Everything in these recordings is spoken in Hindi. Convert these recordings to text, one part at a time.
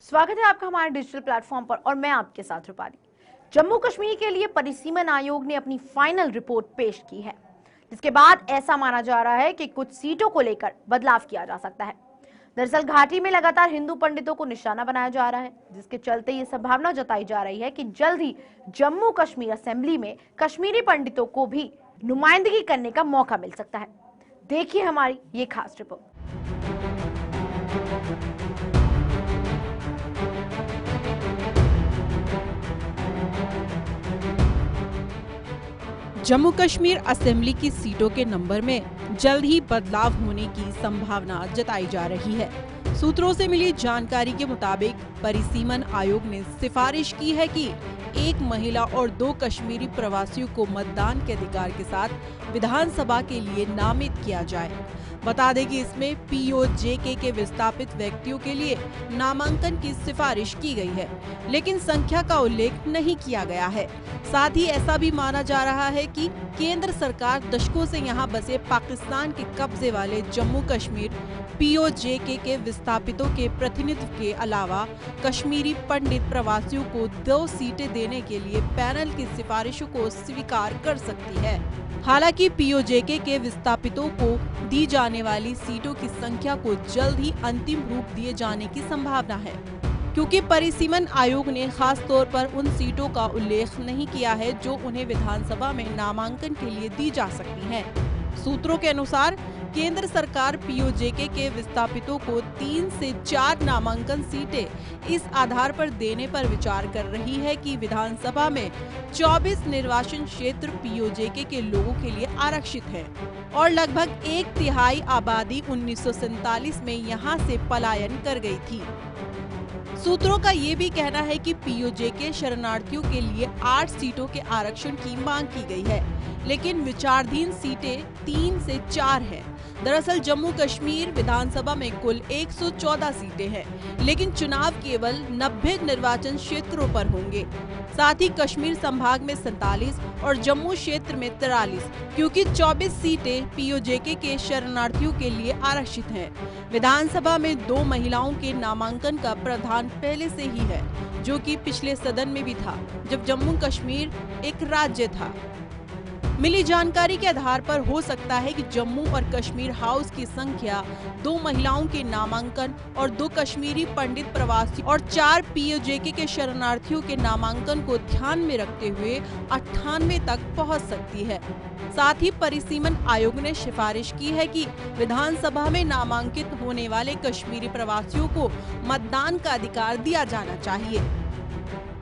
स्वागत है आपका हमारे डिजिटल प्लेटफॉर्म पर और मैं आपके साथ रूपाली। जम्मू कश्मीर के लिए परिसीमन आयोग ने अपनी फाइनल रिपोर्ट पेश की है, जिसके बाद ऐसा माना जा रहा है कि कुछ सीटों को लेकर बदलाव किया जा सकता है। दरअसल घाटी में लगातार हिंदू पंडितों को निशाना बनाया जा रहा है, जिसके चलते ये संभावना जताई जा रही है कि जल्द ही जम्मू कश्मीर असेंबली में कश्मीरी पंडितों को भी नुमाइंदगी करने का मौका मिल सकता है। देखिए हमारी ये खास रिपोर्ट। जम्मू कश्मीर असेंबली की सीटों के नंबर में जल्द ही बदलाव होने की संभावना जताई जा रही है। सूत्रों से मिली जानकारी के मुताबिक परिसीमन आयोग ने सिफारिश की है कि एक महिला और 2 कश्मीरी प्रवासियों को मतदान के अधिकार के साथ विधानसभा के लिए नामित किया जाए। बता दें कि इसमें पीओजेके के विस्थापित व्यक्तियों के लिए नामांकन की सिफारिश की गई है, लेकिन संख्या का उल्लेख नहीं किया गया है। साथ ही ऐसा भी माना जा रहा है कि केंद्र सरकार दशकों से यहां बसे पाकिस्तान के कब्जे वाले जम्मू कश्मीर पीओजेके के विस्थापितों के प्रतिनिधित्व के अलावा कश्मीरी पंडित प्रवासियों को 2 सीटें देने के लिए पैनल की सिफारिशों को स्वीकार कर सकती है। हालांकि पीओजेके के विस्थापितों को दी जाने वाली सीटों की संख्या को जल्द ही अंतिम रूप दिए जाने की संभावना है, क्योंकि परिसीमन आयोग ने खास तौर पर उन सीटों का उल्लेख नहीं किया है जो उन्हें विधानसभा में नामांकन के लिए दी जा सकती हैं। सूत्रों के अनुसार केंद्र सरकार पीओजेके के विस्थापितों को 3 से 4 नामांकन सीटें इस आधार पर देने पर विचार कर रही है कि विधानसभा में 24 निर्वाचन क्षेत्र पीओजेके के लोगों के लिए आरक्षित है और लगभग 1/3 आबादी 1947 में यहां से पलायन कर गई थी। सूत्रों का ये भी कहना है कि पीओजेके शरणार्थियों के लिए 8 सीटों के आरक्षण की मांग की गई है, लेकिन विचाराधीन सीटें 3 से 4 हैं। दरअसल जम्मू कश्मीर विधानसभा में कुल 114 सीटें हैं, लेकिन चुनाव केवल 90 निर्वाचन क्षेत्रों पर होंगे। साथ ही कश्मीर संभाग में 47 और जम्मू क्षेत्र में 43, क्योंकि 24 सीटें पीओजेके के शरणार्थियों के लिए आरक्षित हैं। विधानसभा में 2 महिलाओं के नामांकन का प्रावधान पहले से ही है, जो कि पिछले सदन में भी था जब जम्मू कश्मीर एक राज्य था। मिली जानकारी के आधार पर हो सकता है कि जम्मू और कश्मीर हाउस की संख्या 2 महिलाओं के नामांकन और 2 कश्मीरी पंडित प्रवासी और 4 पीओजेके के शरणार्थियों के नामांकन को ध्यान में रखते हुए 98 तक पहुंच सकती है। साथ ही परिसीमन आयोग ने सिफारिश की है कि विधानसभा में नामांकित होने वाले कश्मीरी प्रवासियों को मतदान का अधिकार दिया जाना चाहिए।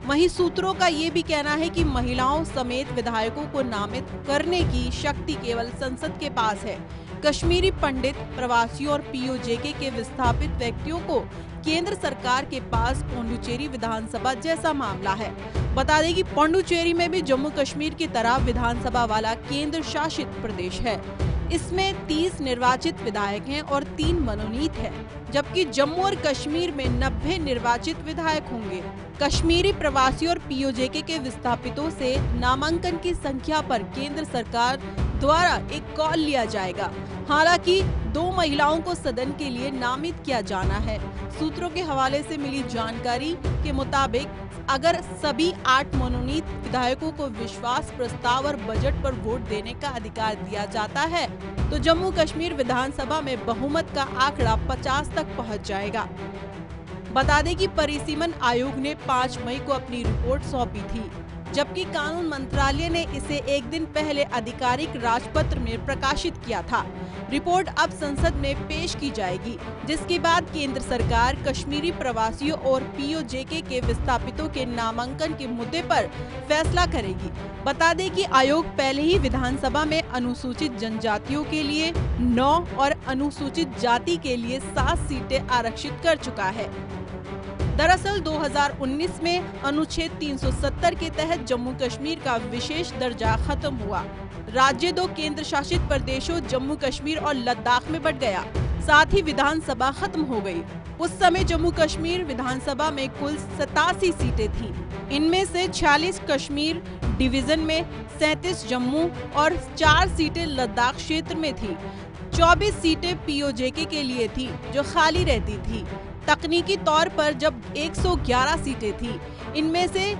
वहीं सूत्रों का ये भी कहना है कि महिलाओं समेत विधायकों को नामित करने की शक्ति केवल संसद के पास है। कश्मीरी पंडित प्रवासियों और पीओजेके के विस्थापित व्यक्तियों को केंद्र सरकार के पास पुडुचेरी विधानसभा जैसा मामला है। बता दें कि पुडुचेरी में भी जम्मू कश्मीर की तरह विधानसभा वाला केंद्र शासित प्रदेश है। इसमें 30 निर्वाचित विधायक हैं और 3 मनोनीत हैं, जबकि जम्मू और कश्मीर में 90 निर्वाचित विधायक होंगे। कश्मीरी प्रवासी और पीओजेके के विस्थापितों से नामांकन की संख्या पर केंद्र सरकार द्वारा एक कॉल लिया जाएगा। हालांकि 2 महिलाओं को सदन के लिए नामित किया जाना है। सूत्रों के हवाले से मिली जानकारी के मुताबिक अगर सभी 8 मनोनीत विधायकों को विश्वास प्रस्ताव और बजट पर वोट देने का अधिकार दिया जाता है, तो जम्मू कश्मीर विधानसभा में बहुमत का आंकड़ा 50 तक पहुंच जाएगा। बता दें कि परिसीमन आयोग ने 5 मई को अपनी रिपोर्ट सौंपी थी, जबकि कानून मंत्रालय ने इसे एक दिन पहले आधिकारिक राजपत्र में प्रकाशित किया था। रिपोर्ट अब संसद में पेश की जाएगी, जिसके बाद केंद्र सरकार कश्मीरी प्रवासियों और पीओजेके के विस्थापितों के नामांकन के मुद्दे पर फैसला करेगी। बता दें कि आयोग पहले ही विधानसभा में अनुसूचित जनजातियों के लिए 9 और अनुसूचित जाति के लिए 7 सीटें आरक्षित कर चुका है। दरअसल 2019 में अनुच्छेद 370 के तहत जम्मू कश्मीर का विशेष दर्जा खत्म हुआ। राज्य 2 केंद्र शासित प्रदेशों जम्मू कश्मीर और लद्दाख में बंट गया। साथ ही विधानसभा खत्म हो गई। उस समय जम्मू कश्मीर विधानसभा में कुल 87 सीटें थीं। इनमें से 46 कश्मीर डिवीजन में, 37 जम्मू और 4 सीटें लद्दाख क्षेत्र में थी। 24 सीटें पीओजेके के लिए थी जो खाली रहती थी। तकनीकी तौर पर जब 111 सीटें थी, इनमें से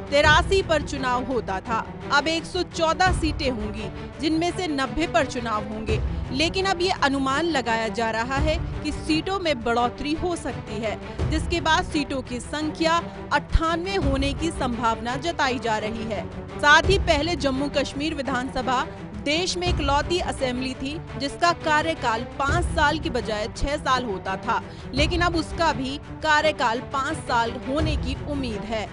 83 पर चुनाव होता था। अब 114 सीटें होंगी, जिनमें से 90 पर चुनाव होंगे। लेकिन अब ये अनुमान लगाया जा रहा है कि सीटों में बढ़ोतरी हो सकती है, जिसके बाद सीटों की संख्या 98 होने की संभावना जताई जा रही है। साथ ही पहले जम्मू कश्मीर विधानसभा देश में इकलौती असेंबली थी जिसका कार्यकाल 5 साल की बजाय 6 साल होता था, लेकिन अब उसका भी कार्यकाल 5 साल होने की उम्मीद है।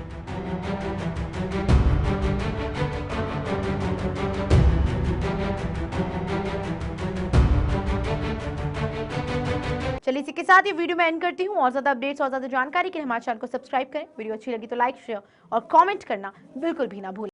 चलिए इसी के साथ ये वीडियो मैं एंड करती हूँ। और ज्यादा अपडेट्स और ज्यादा जानकारी के लिए हमारे चैनल को सब्सक्राइब करें। वीडियो अच्छी लगी तो लाइक, शेयर और कमेंट करना बिल्कुल भी ना भूलें।